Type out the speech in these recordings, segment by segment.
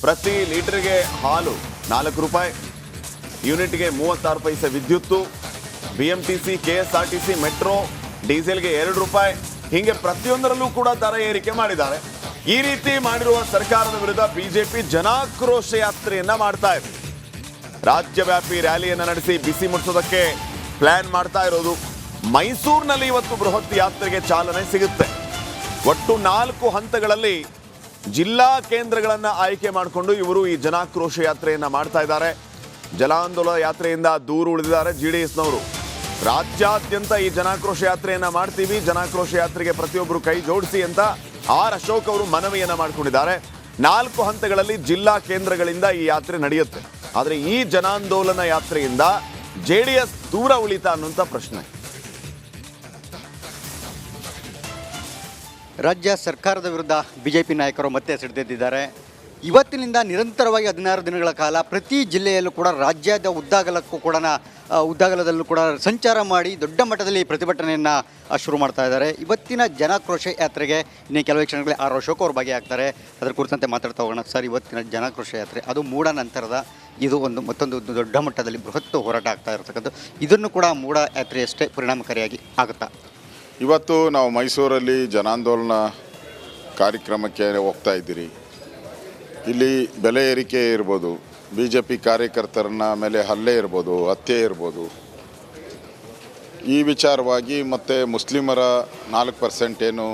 ಪ್ರತಿ ಲೀಟರ್ಗೆ ಹಾಲು 4 ರೂಪಾಯಿ, ಯೂನಿಟ್ಗೆ 36 ಪೈಸೆ ವಿದ್ಯುತ್ತು, BMTC, KSRTC, ಮೆಟ್ರೋ, ಡೀಸೆಲ್ಗೆ 2 ರೂಪಾಯಿ, ಹೀಗೆ ಪ್ರತಿಯೊಂದರಲ್ಲೂ ಕೂಡ ದರ ಏರಿಕೆ ಮಾಡಿದ್ದಾರೆ. ಈ ರೀತಿ ಮಾಡಿರುವ ಸರ್ಕಾರದ ವಿರುದ್ಧ ಬಿಜೆಪಿ ಜನಾಕ್ರೋಶ ಯಾತ್ರೆಯನ್ನ ಮಾಡ್ತಾ ಇದೆ. ರಾಜ್ಯವ್ಯಾಪಿ ರ್ಯಾಲಿಯನ್ನ ನಡೆಸಿ ಬಿಸಿ ಮುಟ್ಟಿಸೋದಕ್ಕೆ ಪ್ಲಾನ್ ಮಾಡ್ತಾ ಇರೋದು. ಮೈಸೂರಿನಲ್ಲಿ ಇವತ್ತು ಬೃಹತ್ ಯಾತ್ರೆಗೆ ಚಾಲನೆ ಸಿಗುತ್ತೆ. ಒಟ್ಟು 4 ಹಂತಗಳಲ್ಲಿ ಜಿಲ್ಲಾ ಕೇಂದ್ರಗಳನ್ನ ಆಯ್ಕೆ ಮಾಡಿಕೊಂಡು ಇವರು ಈ ಜನಾಕ್ರೋಶ ಯಾತ್ರೆಯನ್ನ ಮಾಡ್ತಾ ಇದ್ದಾರೆ. ಜನಾಂದೋಲನ ಯಾತ್ರೆಯಿಂದ ದೂರ ಉಳಿದಿದ್ದಾರೆ JDSನವರು. ರಾಜ್ಯಾದ್ಯಂತ ಈ ಜನಾಕ್ರೋಶ ಯಾತ್ರೆಯನ್ನ ಮಾಡ್ತೀವಿ, ಜನಾಕ್ರೋಶ ಯಾತ್ರೆಗೆ ಪ್ರತಿಯೊಬ್ಬರು ಕೈ ಜೋಡಿಸಿ ಅಂತ ಅಶೋಕ್ ಅವರು ಮನವಿಯನ್ನ ಮಾಡಿಕೊಂಡಿದ್ದಾರೆ. 4 ಹಂತಗಳಲ್ಲಿ ಜಿಲ್ಲಾ ಕೇಂದ್ರಗಳಿಂದ ಈ ಯಾತ್ರೆ ನಡೆಯುತ್ತೆ. ಆದರೆ ಈ ಜನಾಂದೋಲನ ಯಾತ್ರೆಯಿಂದ JDS ದೂರ ಉಳಿತಾ ಅನ್ನುವಂಥ ಪ್ರಶ್ನೆ. ರಾಜ್ಯ ಸರ್ಕಾರದ ವಿರುದ್ಧ ಬಿಜೆಪಿ ನಾಯಕರು ಮತ್ತೆ ಸಿಡಿದೆದ್ದಿದ್ದಾರೆ. ಇವತ್ತಿನಿಂದ ನಿರಂತರವಾಗಿ 16 ದಿನಗಳ ಕಾಲ ಪ್ರತಿ ಜಿಲ್ಲೆಯಲ್ಲೂ ಕೂಡ ರಾಜ್ಯದ ಉದ್ದಾಗಲದಲ್ಲೂ ಕೂಡ ಸಂಚಾರ ಮಾಡಿ ದೊಡ್ಡ ಮಟ್ಟದಲ್ಲಿ ಪ್ರತಿಭಟನೆಯನ್ನು ಶುರು ಮಾಡ್ತಾ ಇದ್ದಾರೆ. ಇವತ್ತಿನ ಜನಾಕ್ರೋಶ ಯಾತ್ರೆಗೆ ಇನ್ನೇ ಕೆಲವೇ ಕ್ಷಣಗಳಲ್ಲಿ ಅಶೋಕ್ ಅವರು ಭಾಗಿಯಾಗ್ತಾರೆ. ಅದರ ಕುರಿತಂತೆ ಮಾತಾಡ್ತಾ ಹೋಗೋಣ. ಸರ್, ಇವತ್ತಿನ ಜನಾಕ್ರೋಶ ಯಾತ್ರೆ ಅದು ಮೂಢ ನಂತರದ ಇದು ಮತ್ತೊಂದು ದೊಡ್ಡ ಮಟ್ಟದಲ್ಲಿ ಬೃಹತ್ ಹೋರಾಟ ಆಗ್ತಾ ಇರತಕ್ಕಂಥ, ಇದನ್ನು ಕೂಡ ಮೂಢ ಯಾತ್ರೆಯಷ್ಟೇ ಪರಿಣಾಮಕಾರಿಯಾಗಿ ಆಗುತ್ತಾ? ಇವತ್ತು ನಾವು ಮೈಸೂರಲ್ಲಿ ಜನಾಂದೋಲನ ಕಾರ್ಯಕ್ರಮಕ್ಕೆ ಹೋಗ್ತಾ ಇದ್ದೀರಿ. ಇಲ್ಲಿ ಬೆಲೆ ಏರಿಕೆ ಇರ್ಬೋದು, BJP ಕಾರ್ಯಕರ್ತರನ್ನ ಮೇಲೆ ಹಲ್ಲೆ ಇರ್ಬೋದು, ಹತ್ಯೆ ಇರ್ಬೋದು, ಈ ವಿಚಾರವಾಗಿ ಮತ್ತು ಮುಸ್ಲಿಮರ 4% ಏನು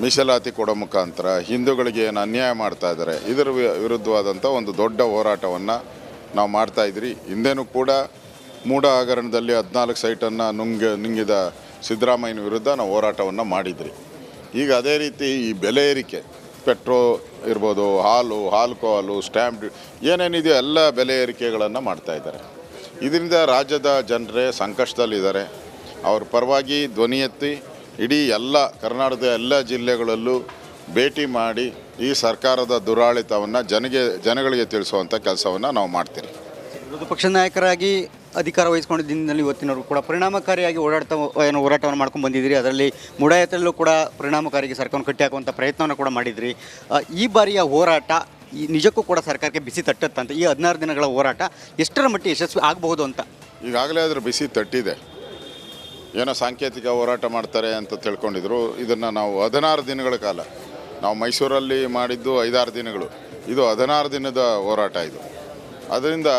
ಮೀಸಲಾತಿ ಕೊಡೋ ಮುಖಾಂತರ ಹಿಂದೂಗಳಿಗೆ ಏನು ಅನ್ಯಾಯ ಮಾಡ್ತಾ ಇದ್ದಾರೆ, ಇದರ ವಿರುದ್ಧವಾದಂಥ ಒಂದು ದೊಡ್ಡ ಹೋರಾಟವನ್ನು ನಾವು ಮಾಡ್ತಾಯಿದ್ರಿ. ಹಿಂದೆನೂ ಕೂಡ ಮೂಢ ಹಗರಣದಲ್ಲಿ 14 ಸೈಟನ್ನು ನುಂಗಿದ ಸಿದ್ದರಾಮಯ್ಯನ ವಿರುದ್ಧ ನಾವು ಹೋರಾಟವನ್ನು ಮಾಡಿದ್ರಿ. ಈಗ ಅದೇ ರೀತಿ ಈ ಬೆಲೆ ಏರಿಕೆ, ಪೆಟ್ರೋ ಇರ್ಬೋದು, ಹಾಲು, ಆಲ್ಕೋಹಾಲು, ಸ್ಟ್ಯಾಂಪ್, ಏನೇನಿದೆಯೋ ಎಲ್ಲ ಬೆಲೆ ಏರಿಕೆಗಳನ್ನು ಮಾಡ್ತಾಯಿದ್ದಾರೆ. ಇದರಿಂದ ರಾಜ್ಯದ ಜನರೇ ಸಂಕಷ್ಟದಲ್ಲಿದ್ದಾರೆ. ಅವ್ರ ಪರವಾಗಿ ಧ್ವನಿ ಎತ್ತಿ ಇಡೀ ಕರ್ನಾಟಕದ ಎಲ್ಲ ಜಿಲ್ಲೆಗಳಲ್ಲೂ ಭೇಟಿ ಮಾಡಿ ಈ ಸರ್ಕಾರದ ದುರಾಳಿತವನ್ನು ಜನಗಳಿಗೆ ತಿಳಿಸುವಂಥ ಕೆಲಸವನ್ನು ನಾವು ಮಾಡ್ತೀವಿ. ವಿರೋಧ ಪಕ್ಷದ ನಾಯಕರಾಗಿ ಅಧಿಕಾರ ವಹಿಸ್ಕೊಂಡಿದ್ದಲ್ಲಿ ಇವತ್ತಿನವರು ಕೂಡ ಪರಿಣಾಮಕಾರಿಯಾಗಿ ಹೋರಾಟವನ್ನು ಮಾಡ್ಕೊಂಡು ಬಂದಿದ್ದೀರಿ. ಅದರಲ್ಲಿ ಮೂಢಾಯತಲ್ಲೂ ಕೂಡ ಪರಿಣಾಮಕಾರಿಯಾಗಿ ಸರ್ಕಾರವನ್ನು ಕಟ್ಟಿ ಹಾಕುವಂಥ ಪ್ರಯತ್ನವನ್ನು ಕೂಡ ಮಾಡಿದ್ರಿ. ಈ ಬಾರಿಯ ಹೋರಾಟ ನಿಜಕ್ಕೂ ಕೂಡ ಸರ್ಕಾರಕ್ಕೆ ಬಿಸಿ ತಟ್ಟತ್ತಂತ, ಈ 16 ದಿನಗಳ ಹೋರಾಟ ಎಷ್ಟರ ಮಟ್ಟಿಗೆ ಯಶಸ್ವಿ ಆಗಬಹುದು ಅಂತ? ಈಗಾಗಲೇ ಅದರ ಬಿಸಿ ತಟ್ಟಿದೆ. ಏನೋ ಸಾಂಕೇತಿಕ ಹೋರಾಟ ಮಾಡ್ತಾರೆ ಅಂತ ತಿಳ್ಕೊಂಡಿದ್ರು. ಇದನ್ನು ನಾವು 16 ದಿನಗಳ ಕಾಲ, ನಾವು ಮೈಸೂರಲ್ಲಿ ಮಾಡಿದ್ದು 5-6 ದಿನಗಳು, ಇದು 16 ದಿನದ ಹೋರಾಟ ಇದು. ಅದರಿಂದ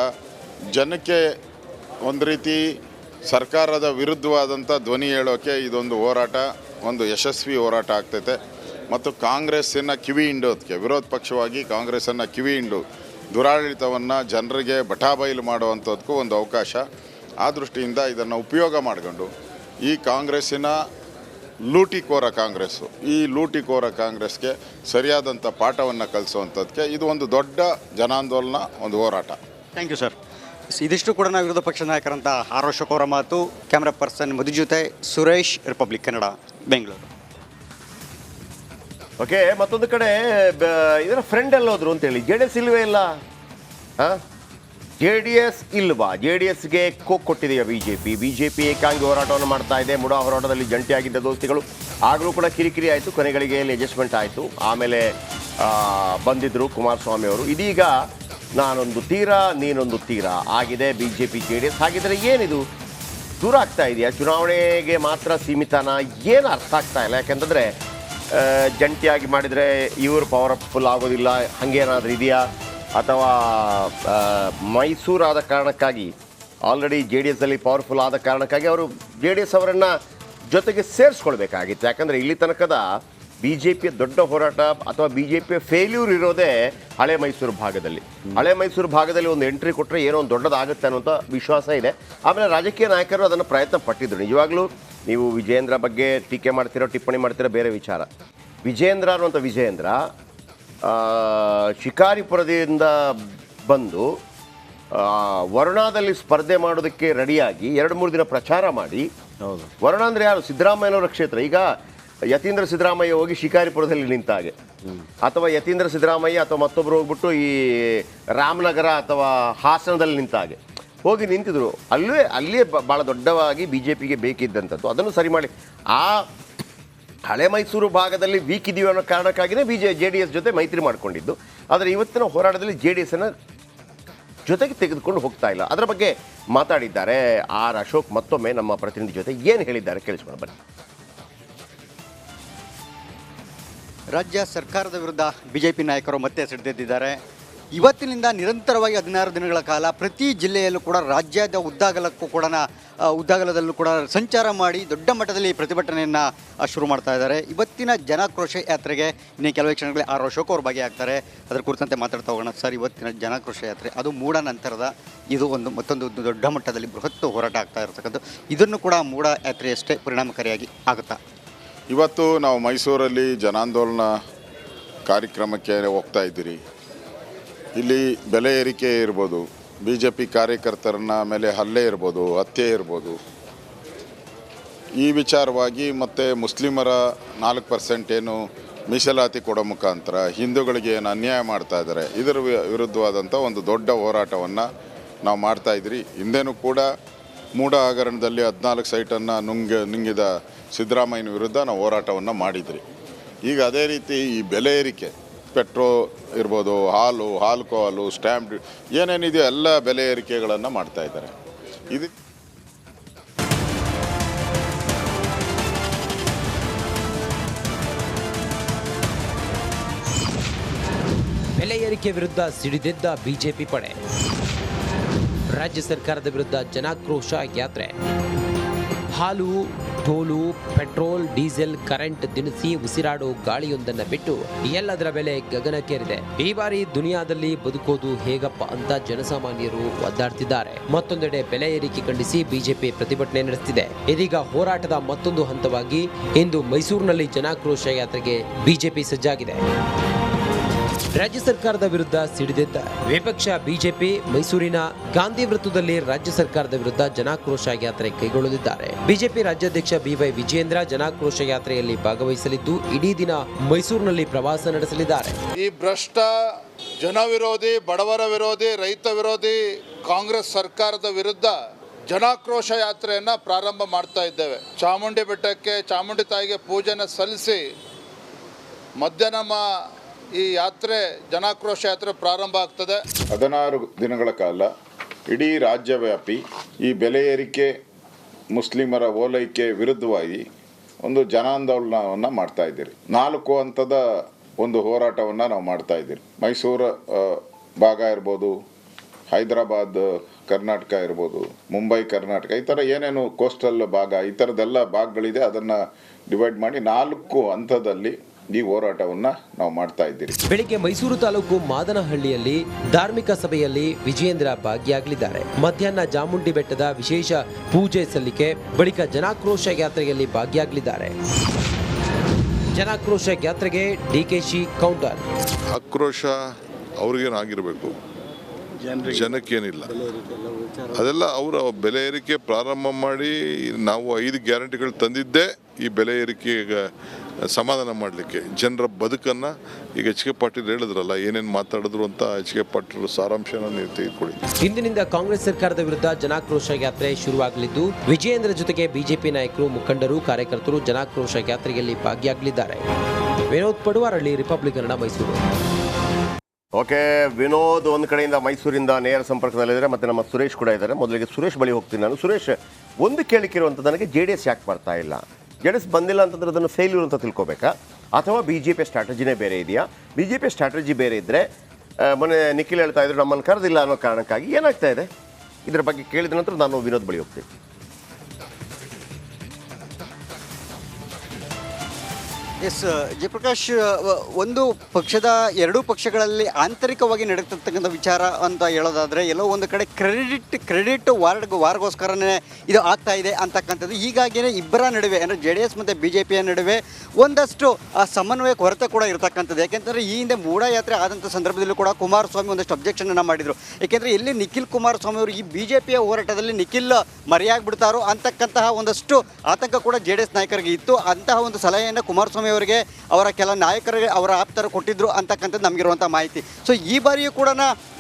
ಜನಕ್ಕೆ ಒಂದು ರೀತಿ ಸರ್ಕಾರದ ವಿರುದ್ಧವಾದಂಥ ಧ್ವನಿ ಹೇಳೋಕ್ಕೆ ಇದೊಂದು ಹೋರಾಟ ಒಂದು ಯಶಸ್ವಿ ಹೋರಾಟ ಆಗ್ತೈತೆ. ಮತ್ತು ಕಾಂಗ್ರೆಸ್ಸನ್ನು ಕಿವಿ ಹಿಂಡೋದಕ್ಕೆ, ವಿರೋಧ ಪಕ್ಷವಾಗಿ ಕಾಂಗ್ರೆಸ್ಸನ್ನು ಕಿವಿ ಹಿಂಡು ದುರಾಡಳಿತವನ್ನು ಜನರಿಗೆ ಬಟಾಬೈಲು ಮಾಡುವಂಥದ್ದಕ್ಕೂ ಒಂದು ಅವಕಾಶ. ಆ ದೃಷ್ಟಿಯಿಂದ ಇದನ್ನು ಉಪಯೋಗ ಮಾಡಿಕೊಂಡು ಈ ಕಾಂಗ್ರೆಸ್ಸಿನ ಲೂಟಿಕೋರ ಕಾಂಗ್ರೆಸ್ಗೆ ಸರಿಯಾದಂಥ ಪಾಠವನ್ನು ಕಲಿಸುವಂಥದ್ದಕ್ಕೆ ಇದು ಒಂದು ದೊಡ್ಡ ಜನಾಂದೋಲನ, ಒಂದು ಹೋರಾಟ. Thank you sir. ಇದಿಷ್ಟು ಕೂಡ ನಾವು ವಿರೋಧ ಪಕ್ಷದ ನಾಯಕರಂತ ಅಶೋಕ್ ಅವರ ಮಾತು. ಕ್ಯಾಮ್ರಾ ಪರ್ಸನ್ ಮಧು ಜೊತೆ ಸುರೇಶ್, ರಿಪಬ್ಲಿಕ್ ಕನ್ನಡ, ಬೆಂಗಳೂರು. ಓಕೆ, ಮತ್ತೊಂದು ಕಡೆ ಇದರ ಫ್ರೆಂಡ್ ಎಲ್ಲೋದ್ರು ಅಂತೇಳಿ JDS ಇಲ್ವೇ ಇಲ್ಲ? JDS ಇಲ್ವಾ? JDSಗೆ ಕೊಟ್ಟಿದೆಯಾ ಬಿಜೆಪಿ ಏಕಾಂಗಿ ಹೋರಾಟವನ್ನು ಮಾಡ್ತಾ ಇದೆ. ಮುಡಾ ಹೋರಾಟದಲ್ಲಿ ಜಂಟಿಯಾಗಿದ್ದ ದೋಸ್ತಿಗಳು ಆಗಲೂ ಕೂಡ ಕಿರಿಕಿರಿ ಆಯಿತು, ಕೊನೆಗಳಿಗೆ ಅಡ್ಜಸ್ಟ್ಮೆಂಟ್ ಆಯಿತು. ಆಮೇಲೆ ಬಂದಿದ್ದರು ಕುಮಾರಸ್ವಾಮಿ ಅವರು. ಇದೀಗ ನಾನೊಂದು ತೀರ ನೀನೊಂದು ತೀರ ಆಗಿದೆ ಬಿಜೆಪಿ JDS. ಹಾಗಿದ್ರೆ ಏನಿದು ದೂರ ಆಗ್ತಾ ಇದೆಯಾ? ಚುನಾವಣೆಗೆ ಮಾತ್ರ ಸೀಮಿತನ? ಏನು ಅರ್ಥ ಆಗ್ತಾ ಇಲ್ಲ. ಯಾಕೆಂತಂದರೆ ಜಂಟಿಯಾಗಿ ಮಾಡಿದರೆ ಇವರು ಪವರ್ಫುಲ್ ಆಗೋದಿಲ್ಲ, ಹಾಗೇನಾದರೂ ಇದೆಯಾ? ಅಥವಾ ಮೈಸೂರಾದ ಕಾರಣಕ್ಕಾಗಿ, ಆಲ್ರೆಡಿ JDSಲ್ಲಿ ಪವರ್ಫುಲ್ ಆದ ಕಾರಣಕ್ಕಾಗಿ ಅವರು JDS ಅವರನ್ನು ಜೊತೆಗೆ ಸೇರಿಸ್ಕೊಳ್ಬೇಕಾಗಿತ್ತು. ಯಾಕಂದರೆ ಇಲ್ಲಿ ತನಕದ ಬಿಜೆಪಿಯ ದೊಡ್ಡ ಹೋರಾಟ ಅಥವಾ ಬಿಜೆಪಿಯ ಫೇಲ್ಯೂರ್ ಇರೋದೇ ಹಳೆ ಮೈಸೂರು ಭಾಗದಲ್ಲಿ ಒಂದು ಎಂಟ್ರಿ ಕೊಟ್ಟರೆ ಏನೋ ಒಂದು ದೊಡ್ಡದಾಗುತ್ತೆ ಅನ್ನೋಂಥ ವಿಶ್ವಾಸ ಇದೆ. ಆಮೇಲೆ ರಾಜಕೀಯ ನಾಯಕರು ಅದನ್ನು ಪ್ರಯತ್ನ ಪಟ್ಟಿದ್ದರು. ನಿಜವಾಗ್ಲೂ ನೀವು ವಿಜಯೇಂದ್ರ ಬಗ್ಗೆ ಟೀಕೆ ಮಾಡ್ತಿರೋ, ಟಿಪ್ಪಣಿ ಮಾಡ್ತಿರೋ ಬೇರೆ ವಿಚಾರ. ವಿಜಯೇಂದ್ರ ಶಿಕಾರಿಪುರದಿಂದ ಬಂದು ವರುಣಾದಲ್ಲಿ ಸ್ಪರ್ಧೆ ಮಾಡೋದಕ್ಕೆ ರೆಡಿಯಾಗಿ 2-3 ದಿನ ಪ್ರಚಾರ ಮಾಡಿ. ವರುಣ ಅಂದರೆ ಯಾರು? ಸಿದ್ದರಾಮಯ್ಯನವರ ಕ್ಷೇತ್ರ. ಈಗ ಯತೀಂದ್ರ ಸಿದ್ದರಾಮಯ್ಯ ಹೋಗಿ ಶಿಕಾರಿಪುರದಲ್ಲಿ ನಿಂತಾಗೆ, ಅಥವಾ ಯತೀಂದ್ರ ಸಿದ್ದರಾಮಯ್ಯ ಅಥವಾ ಮತ್ತೊಬ್ಬರು ಹೋಗ್ಬಿಟ್ಟು ಈ ರಾಮನಗರ ಅಥವಾ ಹಾಸನದಲ್ಲಿ ನಿಂತಾಗೆ ಹೋಗಿ ನಿಂತಿದ್ರು. ಅಲ್ಲಿಯೇ ಭಾಳ ದೊಡ್ಡವಾಗಿ BJPಗೆ ಬೇಕಿದ್ದಂಥದ್ದು. ಅದನ್ನು ಸರಿ ಮಾಡಿ ಆ ಹಳೆ ಮೈಸೂರು ಭಾಗದಲ್ಲಿ ವೀಕ್ ಇದೀವಿ ಅನ್ನೋ ಕಾರಣಕ್ಕಾಗಿಯೇ JDS ಜೊತೆ ಮೈತ್ರಿ ಮಾಡಿಕೊಂಡಿದ್ದು. ಆದರೆ ಇವತ್ತಿನ ಹೋರಾಟದಲ್ಲಿ JDSನ ಜೊತೆಗೆ ತೆಗೆದುಕೊಂಡು ಹೋಗ್ತಾ ಇಲ್ಲ. ಅದರ ಬಗ್ಗೆ ಮಾತಾಡಿದ್ದಾರೆ ಆರ್ ಅಶೋಕ್. ಮತ್ತೊಮ್ಮೆ ನಮ್ಮ ಪ್ರತಿನಿಧಿ ಜೊತೆ ಏನು ಹೇಳಿದ್ದಾರೆ ಕೇಳಿಸ್ಕೊಂಡು ಬನ್ನಿ. ರಾಜ್ಯ ಸರ್ಕಾರದ ವಿರುದ್ಧ ಬಿಜೆಪಿ ನಾಯಕರು ಮತ್ತೆ ಸಿಡಿದೆದ್ದಿದ್ದಾರೆ. ಇವತ್ತಿನಿಂದ ನಿರಂತರವಾಗಿ 16 ದಿನಗಳ ಕಾಲ ಪ್ರತಿ ಜಿಲ್ಲೆಯಲ್ಲೂ ಕೂಡ ರಾಜ್ಯದ ಉದ್ದಾಗಲದಲ್ಲೂ ಕೂಡ ಸಂಚಾರ ಮಾಡಿ ದೊಡ್ಡ ಮಟ್ಟದಲ್ಲಿ ಪ್ರತಿಭಟನೆಯನ್ನು ಶುರು ಮಾಡ್ತಾ ಇದ್ದಾರೆ. ಇವತ್ತಿನ ಜನಾಕ್ರೋಶ ಯಾತ್ರೆಗೆ ಇನ್ನು ಕೆಲವೇ ಕ್ಷಣಗಳಲ್ಲಿ ಆರ್ ಅಶೋಕ್ ಅವ್ರ ಬಗೆಯಾಗ್ತಾರೆ. ಅದರ ಕುರಿತಂತೆ ಮಾತಾಡ್ತಾ ಹೋಗೋಣ. ಸರ್, ಇವತ್ತಿನ ಜನಾಕ್ರೋಶ ಯಾತ್ರೆ ಅದು ಮೂಡ ನಂತರದ ಇದು ಮತ್ತೊಂದು ದೊಡ್ಡ ಮಟ್ಟದಲ್ಲಿ ಬೃಹತ್ ಹೋರಾಟ ಆಗ್ತಾ ಇರತಕ್ಕಂಥ, ಇದನ್ನು ಕೂಡ ಮೂಡ ಯಾತ್ರೆಯಷ್ಟೇ ಪರಿಣಾಮಕಾರಿಯಾಗಿ ಆಗುತ್ತಾ? ಇವತ್ತು ನಾವು ಮೈಸೂರಲ್ಲಿ ಜನಾಂದೋಲನ ಕಾರ್ಯಕ್ರಮಕ್ಕೆ ಹೋಗ್ತಾ ಇದ್ದೀರಿ. ಇಲ್ಲಿ ಬೆಲೆ ಏರಿಕೆ ಇರ್ಬೋದು, BJP ಕಾರ್ಯಕರ್ತರನ್ನ ಮೇಲೆ ಹಲ್ಲೆ ಇರ್ಬೋದು, ಹತ್ಯೆ ಇರ್ಬೋದು, ಈ ವಿಚಾರವಾಗಿ ಮತ್ತು ಮುಸ್ಲಿಮರ 4% ಏನು ಮೀಸಲಾತಿ ಕೊಡೋ ಮುಖಾಂತರ ಹಿಂದೂಗಳಿಗೆ ಏನು ಅನ್ಯಾಯ ಮಾಡ್ತಾ ಇದ್ದಾರೆ, ಇದರ ವಿರುದ್ಧವಾದಂಥ ಒಂದು ದೊಡ್ಡ ಹೋರಾಟವನ್ನು ನಾವು ಮಾಡ್ತಾಯಿದ್ರಿ. ಹಿಂದೆನೂ ಕೂಡ ಮೂಡ ಹಗರಣದಲ್ಲಿ 14 ಸೈಟನ್ನು ನುಂಗಿದ ಸಿದ್ದರಾಮಯ್ಯನ ವಿರುದ್ಧ ನಾವು ಹೋರಾಟವನ್ನು ಮಾಡಿದ್ರಿ. ಈಗ ಅದೇ ರೀತಿ ಈ ಬೆಲೆ ಏರಿಕೆ, ಪೆಟ್ರೋಲ್ ಇರ್ಬೋದು, ಹಾಲು, ಆಲ್ಕೋಹಾಲು, ಸ್ಟ್ಯಾಂಪ್ ಏನೇನಿದೆಯೋ ಎಲ್ಲ ಬೆಲೆ ಏರಿಕೆಗಳನ್ನು ಮಾಡ್ತಾ ಇದ್ದಾರೆ. ಇದು ಬೆಲೆ ಏರಿಕೆ ವಿರುದ್ಧ ಸಿಡಿದೆದ್ದ ಬಿಜೆಪಿ ಪಡೆ. ರಾಜ್ಯ ಸರ್ಕಾರದ ವಿರುದ್ಧ ಜನಾಕ್ರೋಶ ಯಾತ್ರೆ. ಹಾಲು, ಟೋಲು, ಪೆಟ್ರೋಲ್, ಡೀಸೆಲ್, ಕರೆಂಟ್, ದಿನಸಿ, ಉಸಿರಾಡೋ ಗಾಳಿಯೊಂದನ್ನು ಬಿಟ್ಟು ಎಲ್ಲದರ ಬೆಲೆ ಗಗನಕ್ಕೇರಿದೆ. ಈ ಬಾರಿ ದುನಿಯಾದಲ್ಲಿ ಬದುಕೋದು ಹೇಗಪ್ಪ ಅಂತ ಜನಸಾಮಾನ್ಯರು ಒದ್ದಾಡ್ತಿದ್ದಾರೆ. ಮತ್ತೊಂದೆಡೆ ಬೆಲೆ ಏರಿಕೆ ಖಂಡಿಸಿ ಬಿಜೆಪಿ ಪ್ರತಿಭಟನೆ ನಡೆಸುತ್ತಿದೆ. ಇದೀಗ ಹೋರಾಟದ ಮತ್ತೊಂದು ಹಂತವಾಗಿ ಇಂದು ಮೈಸೂರಿನಲ್ಲಿ ಜನಾಕ್ರೋಶ ಯಾತ್ರೆಗೆ ಬಿಜೆಪಿ ಸಜ್ಜಾಗಿದೆ. ರಾಜ್ಯ ಸರ್ಕಾರದ ವಿರುದ್ಧ ಸಿಡಿದೆದ್ದ ವಿಪಕ್ಷ ಬಿಜೆಪಿ ಮೈಸೂರಿನ ಗಾಂಧಿ ವೃತ್ತದಲ್ಲಿ ರಾಜ್ಯ ಸರ್ಕಾರದ ವಿರುದ್ಧ ಜನಾಕ್ರೋಶ ಯಾತ್ರೆ ಕೈಗೊಳ್ಳಲಿದ್ದಾರೆ. ಬಿಜೆಪಿ ರಾಜ್ಯಾಧ್ಯಕ್ಷ BY ವಿಜೇಂದ್ರ ಜನಾಕ್ರೋಶ ಯಾತ್ರೆಯಲ್ಲಿ ಭಾಗವಹಿಸಲಿದ್ದು ಇಡೀ ದಿನ ಮೈಸೂರಿನಲ್ಲಿ ಪ್ರವಾಸ ನಡೆಸಲಿದ್ದಾರೆ. ಈ ಭ್ರಷ್ಟ ಜನ ವಿರೋಧಿ, ಬಡವರ ವಿರೋಧಿ, ರೈತ ವಿರೋಧಿ ಕಾಂಗ್ರೆಸ್ ಸರ್ಕಾರದ ವಿರುದ್ಧ ಜನಾಕ್ರೋಶ ಯಾತ್ರೆಯನ್ನು ಪ್ರಾರಂಭ ಮಾಡ್ತಾ ಇದ್ದೇವೆ. ಚಾಮುಂಡಿ ಬೆಟ್ಟಕ್ಕೆ ಚಾಮುಂಡಿ ತಾಯಿಗೆ ಪೂಜೆನ ಸಲ್ಲಿಸಿ ಮಧ್ಯಾಹ್ನ ಈ ಯಾತ್ರೆ ಜನಾಕ್ರೋಶ ಯಾತ್ರೆ ಪ್ರಾರಂಭ ಆಗ್ತದೆ. 16 ದಿನಗಳ ಕಾಲ ಇಡೀ ರಾಜ್ಯವ್ಯಾಪಿ ಈ ಬೆಲೆ ಏರಿಕೆ, ಮುಸ್ಲಿಮರ ಓಲೈಕೆ ವಿರುದ್ಧವಾಗಿ ಒಂದು ಜನಾಂದೋಲನವನ್ನು ಮಾಡ್ತಾ ಇದ್ದೀರಿ. 4 ಹಂತದ ಒಂದು ಹೋರಾಟವನ್ನು ನಾವು ಮಾಡ್ತಾ ಇದ್ದೀರಿ. ಮೈಸೂರು ಭಾಗ ಇರ್ಬೋದು, ಹೈದರಾಬಾದ್ ಕರ್ನಾಟಕ ಇರ್ಬೋದು, ಮುಂಬೈ ಕರ್ನಾಟಕ, ಈ ಥರ ಏನೇನು ಕೋಸ್ಟಲ್ ಭಾಗ, ಈ ಥರದ್ದೆಲ್ಲ ಭಾಗಗಳಿದೆ. ಅದನ್ನು ಡಿವೈಡ್ ಮಾಡಿ 4 ಹಂತದಲ್ಲಿ ಈ ಹೋರಾಟವನ್ನು ನಾವು ಮಾಡ್ತಾ ಇದ್ದೀರಿ. ಬೆಳಿಗ್ಗೆ ಮೈಸೂರು ತಾಲೂಕು ಮಾದನಹಳ್ಳಿಯಲ್ಲಿ ಧಾರ್ಮಿಕ ಸಭೆಯಲ್ಲಿ ವಿಜೇಂದ್ರ ಭಾಗಿಯಾಗಲಿದ್ದಾರೆ. ಮಧ್ಯಾಹ್ನ ಚಾಮುಂಡಿ ಬೆಟ್ಟದ ವಿಶೇಷ ಪೂಜೆ ಸಲ್ಲಿಕೆ ಬಳಿಕ ಜನಾಕ್ರೋಶ ಯಾತ್ರೆಯಲ್ಲಿ ಭಾಗಿಯಾಗಲಿದ್ದಾರೆ. ಜನಾಕ್ರೋಶ ಯಾತ್ರೆಗೆ DKC ಕೌಂಟರ್. ಆಕ್ರೋಶ ಅವ್ರಿಗೇನಾಗಿರಬೇಕು, ಜನಕ್ಕೇನಿಲ್ಲ. ಅದೆಲ್ಲ ಅವರ ಬೆಲೆ ಏರಿಕೆ ಪ್ರಾರಂಭ ಮಾಡಿ ನಾವು 5 ಗ್ಯಾರಂಟಿಗಳು ತಂದಿದ್ದೇ ಈ ಬೆಲೆ ಏರಿಕೆಗೆ ಸಮಾಧಾನ ಮಾಡಲಿಕ್ಕೆ, ಜನರ ಬದುಕನ್ನು. ಈಗ HK ಪಾಟೀಲ್ ಹೇಳಿದ್ರಲ್ಲ ಏನೇನು ಮಾತಾಡಿದ್ರು ಅಂತ, HK ಪಾಟೀಲ್ ಸಾರಾಂಶನ ನೀವು ತೆಗೆದುಕೊಳ್ಳಿ. ಇಂದಿನಿಂದ ಕಾಂಗ್ರೆಸ್ ಸರ್ಕಾರದ ವಿರುದ್ಧ ಜನಾಕ್ರೋಶ ಯಾತ್ರೆ ಶುರುವಾಗಲಿದ್ದು ವಿಜಯೇಂದ್ರ ಜೊತೆಗೆ ಬಿಜೆಪಿ ನಾಯಕರು, ಮುಖಂಡರು, ಕಾರ್ಯಕರ್ತರು ಜನಾಕ್ರೋಶ ಯಾತ್ರೆಯಲ್ಲಿ ಭಾಗಿಯಾಗಲಿದ್ದಾರೆ. ವಿನೋದ್ ಪಡುವಾರಳ್ಳಿ, ರಿಪಬ್ಲಿಕ್ ಕನ್ನಡ, ಮೈಸೂರು. ಓಕೆ, ವಿನೋದ್ ಒಂದು ಕಡೆಯಿಂದ ಮೈಸೂರಿಂದ ನೇರ ಸಂಪರ್ಕದಲ್ಲಿದ್ದಾರೆ, ಮತ್ತು ನಮ್ಮ ಸುರೇಶ್ ಕೂಡ ಇದ್ದಾರೆ. ಮೊದಲಿಗೆ ಸುರೇಶ್ ಬಳಿ ಹೋಗ್ತೀನಿ ನಾನು. ಸುರೇಶ್, ಒಂದು ಕೇಳಿಕಿರುವಂಥದ್ದು ನನಗೆ, JDS ಯಾಕೆ ಬರ್ತಾ ಇಲ್ಲ? JDS ಬಂದಿಲ್ಲ ಅಂತಂದ್ರೆ ಅದನ್ನು ಫೇಲ್ಯೂರ್ ಅಂತ ತಿಳ್ಕೊಬೇಕಾ, ಅಥವಾ BJP ಸ್ಟ್ರಾಟಜಿನೇ ಬೇರೆ ಇದೆಯಾ? BJP ಸ್ಟ್ರಾಟಜಿ ಬೇರೆ ಇದ್ದರೆ, ಮೊನ್ನೆ ನಿಖಿಲ್ ಹೇಳ್ತಾ ಇದ್ರು ನಮ್ಮನ್ನು ಕರೆದಿಲ್ಲ ಅನ್ನೋ ಕಾರಣಕ್ಕಾಗಿ ಏನಾಗ್ತಾ ಇದೆ? ಇದರ ಬಗ್ಗೆ ಕೇಳಿದ ನಂತರ ನಾನು ವಿನೋದ್ ಬಳಿ ಹೋಗ್ತೀನಿ. ಎಸ್ ಜಯಪ್ರಕಾಶ್, ಒಂದು ಪಕ್ಷದ 2 ಪಕ್ಷಗಳಲ್ಲಿ ಆಂತರಿಕವಾಗಿ ನಡೆತಿರ್ತಕ್ಕಂಥ ವಿಚಾರ ಅಂತ ಹೇಳೋದಾದರೆ, ಎಲ್ಲೋ ಒಂದು ಕಡೆ ಕ್ರೆಡಿಟ್ ವಾರ್ಗೋಸ್ಕರನೇ ಇದು ಆಗ್ತಾ ಇದೆ ಅಂತಕ್ಕಂಥದ್ದು. ಹೀಗಾಗಿಯೇ ಇಬ್ಬರ ನಡುವೆ ಅಂದರೆ JDS ಮತ್ತು BJPಯ ನಡುವೆ ಒಂದಷ್ಟು ಸಮನ್ವಯ ಕೊರತೆ ಕೂಡ ಇರತಕ್ಕಂಥದ್ದು. ಯಾಕೆಂದರೆ ಈ ಹಿಂದೆ ಮೂಡ ಯಾತ್ರೆ ಆದಂಥ ಸಂದರ್ಭದಲ್ಲೂ ಕೂಡ ಕುಮಾರಸ್ವಾಮಿ ಒಂದಷ್ಟು ಅಬ್ಜೆಕ್ಷನನ್ನು ಮಾಡಿದರು. ಏಕೆಂದರೆ ಇಲ್ಲಿ ನಿಖಿಲ್ ಕುಮಾರಸ್ವಾಮಿ ಅವರು ಈ BJPಯ ಹೋರಾಟದಲ್ಲಿ ನಿಖಿಲ್ ಮರೆಯಾಗ್ಬಿಡ್ತಾರೋ ಅಂತಕ್ಕಂತಹ ಒಂದಷ್ಟು ಆತಂಕ ಕೂಡ JDS ನಾಯಕರಿಗೆ ಇತ್ತು. ಅಂತಹ ಒಂದು ಸಲಹೆಯನ್ನು ಕುಮಾರಸ್ವಾಮಿ ಕುಮಾರಸ್ವಾಮಿ ಅವರಿಗೆ ಅವರ ಕೆಲ ನಾಯಕರಿಗೆ ಅವರ ಆಪ್ತರು ಕೊಟ್ಟಿದ್ರು ಅಂತಕ್ಕಂಥದ್ದು ನಮಗಿರುವಂಥ ಮಾಹಿತಿ. ಸೊ ಈ ಬಾರಿಯೂ ಕೂಡ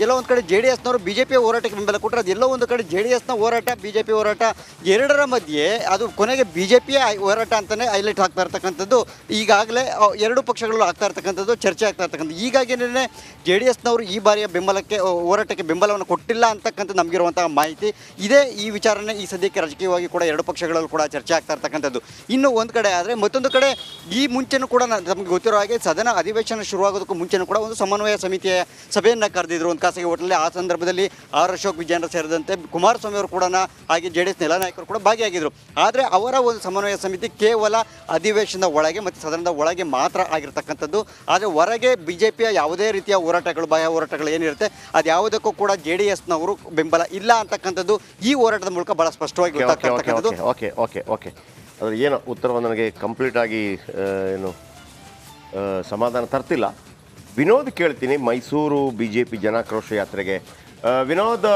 ಎಲ್ಲೋ ಒಂದು ಕಡೆ ಜೆ ಡಿ ಎಸ್ನವರು ಬಿ ಜೆ ಪಿಯ ಹೋರಾಟಕ್ಕೆ ಬೆಂಬಲ ಕೊಟ್ಟರೆ ಅದು ಎಲ್ಲೋ ಒಂದು ಕಡೆ ಜೆ ಡಿ ಎಸ್ನ ಹೋರಾಟ ಬಿ ಜೆ ಪಿ ಹೋರಾಟ ಎರಡರ ಮಧ್ಯೆ ಅದು ಕೊನೆಗೆ ಬಿ ಜೆ ಪಿಯ ಹೋರಾಟ ಅಂತಲೇ ಹೈಲೈಟ್ ಆಗ್ತಾ ಇರ್ತಕ್ಕಂಥದ್ದು ಈಗಾಗಲೇ ಎರಡು ಪಕ್ಷಗಳು ಆಗ್ತಾ ಇರ್ತಕ್ಕಂಥದ್ದು ಚರ್ಚೆ ಆಗ್ತಾ ಇರ್ತಕ್ಕಂಥದ್ದು. ಹೀಗಾಗಿನೇ ಜೆ ಡಿ ಎಸ್ನವರು ಈ ಬಾರಿಯ ಬೆಂಬಲಕ್ಕೆ ಹೋರಾಟಕ್ಕೆ ಬೆಂಬಲವನ್ನು ಕೊಟ್ಟಿಲ್ಲ ಅಂತಕ್ಕಂಥದ್ದು ನಮಗಿರುವಂತಹ ಮಾಹಿತಿ ಇದೆ. ಈ ವಿಚಾರನೆ ಈ ಸದ್ಯಕ್ಕೆ ರಾಜಕೀಯವಾಗಿ ಕೂಡ ಎರಡು ಪಕ್ಷಗಳಲ್ಲೂ ಕೂಡ ಚರ್ಚೆ ಆಗ್ತಾ ಇರ್ತಕ್ಕಂಥದ್ದು. ಇನ್ನು ಒಂದು ಕಡೆ ಆದರೆ ಮತ್ತೊಂದು ಕಡೆ ಈ ಮುಂಚೆನೂ ಕೂಡ ನಮಗೆ ಗೊತ್ತಿರೋ ಹಾಗೆ ಸದನ ಅಧಿವೇಶನ ಶುರುವಾಗೋದಕ್ಕೂ ಮುಂಚೆನೂ ಕೂಡ ಒಂದು ಸಮನ್ವಯ ಸಮಿತಿಯ ಸಭೆಯನ್ನು ಕರೆದಿದ್ರು ಒಂದು ಖಾಸಗಿ ಹೋಟೆಲ್. ಆ ಸಂದರ್ಭದಲ್ಲಿ ಆರ್ ಅಶೋಕ್ ವಿಜಯೇಂದ್ರ ಸೇರಿದಂತೆ ಕುಮಾರಸ್ವಾಮಿ ಅವರು ಕೂಡ ಹಾಗೆ ಜೆ ಡಿ ಎಸ್ ಎಲ್ಲ ನಾಯಕರು ಕೂಡ ಭಾಗಿಯಾಗಿದ್ದರು. ಆದರೆ ಅವರ ಒಂದು ಸಮನ್ವಯ ಸಮಿತಿ ಕೇವಲ ಅಧಿವೇಶನದ ಒಳಗೆ ಮತ್ತು ಸದನದ ಒಳಗೆ ಮಾತ್ರ ಆಗಿರ್ತಕ್ಕಂಥದ್ದು. ಆದರೆ ಹೊರಗೆ ಬಿ ಜೆ ಪಿಯ ಯಾವುದೇ ರೀತಿಯ ಹೋರಾಟಗಳು ಬಾಹ್ಯ ಹೋರಾಟಗಳು ಏನಿರುತ್ತೆ ಅದು ಯಾವುದಕ್ಕೂ ಕೂಡ ಜೆ ಡಿ ಎಸ್ನವರು ಬೆಂಬಲ ಇಲ್ಲ ಅಂತಕ್ಕಂಥದ್ದು ಈ ಹೋರಾಟದ ಮೂಲಕ ಬಹಳ ಸ್ಪಷ್ಟವಾಗಿ ಗೊತ್ತಾಗ್ತಕ್ಕಂಥದ್ದು. ಓಕೆ ಓಕೆ ಓಕೆ ಅದ್ರ ಏನು ಉತ್ತರವನ್ನು ನನಗೆ ಕಂಪ್ಲೀಟಾಗಿ ಏನು ಸಮಾಧಾನ ತರ್ತಿಲ್ಲ. ವಿನೋದ್ ಕೇಳ್ತೀನಿ, ಮೈಸೂರು BJP ಜನಾಕ್ರೋಶ ಯಾತ್ರೆಗೆ ವಿನೋದ್